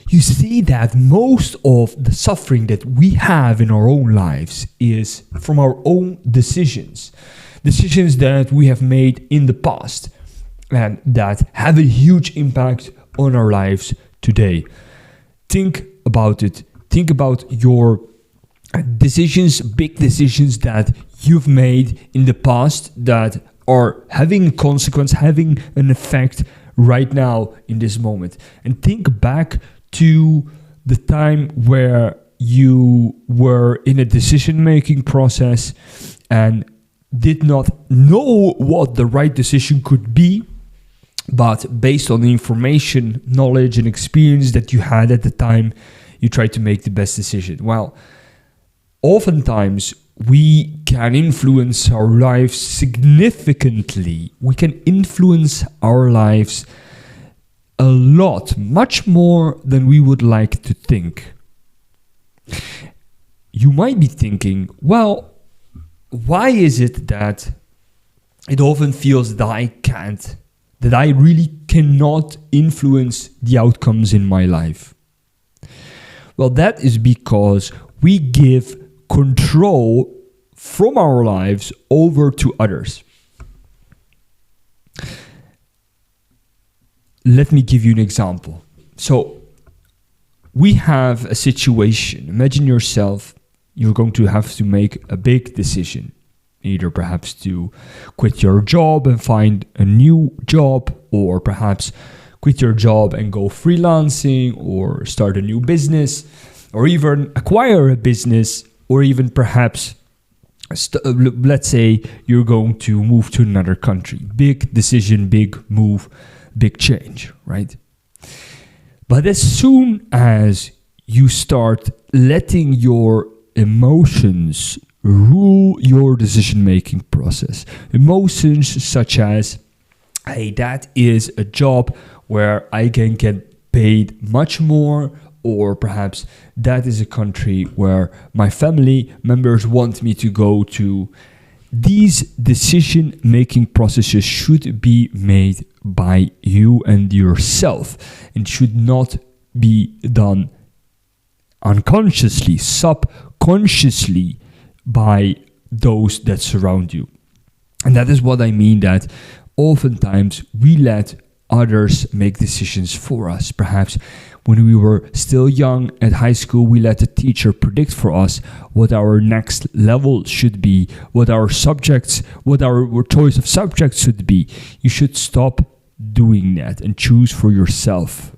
you see that most of the suffering that we have in our own lives is from our own decisions that we have made in the past and that have a huge impact on our lives today. Think about it. Think about your decisions, big decisions that you've made in the past that are having a consequence, having an effect right now in this moment. And think back to the time where you were in a decision-making process and did not know what the right decision could be, but based on the information, knowledge, and experience that you had at the time, you tried to make the best decision. Well, oftentimes we can influence our lives significantly. We can influence our lives a lot, much more than we would like to think. You might be thinking, well, why is it that it often feels that I really cannot influence the outcomes in my life? Well, that is because we give control from our lives over to others. Let me give you an example. So, we have a situation. Imagine yourself, you're going to have to make a big decision. Either perhaps to quit your job and find a new job, or perhaps quit your job and go freelancing, or start a new business, or even acquire a business, or even perhaps, let's say you're going to move to another country. Big decision, big move, big change, right? But as soon as you start letting your emotions rule your decision-making process, emotions such as, hey, that is a job where I can get paid much more, or perhaps that is a country where my family members want me to go to. These decision-making processes should be made by you and yourself and should not be done unconsciously, subconsciously by those that surround you. And that is what I mean, that oftentimes we let others make decisions for us. Perhaps when we were still young at high school, we let the teacher predict for us what our next level should be, what our subjects, what our choice of subjects should be. You should stop doing that and choose for yourself.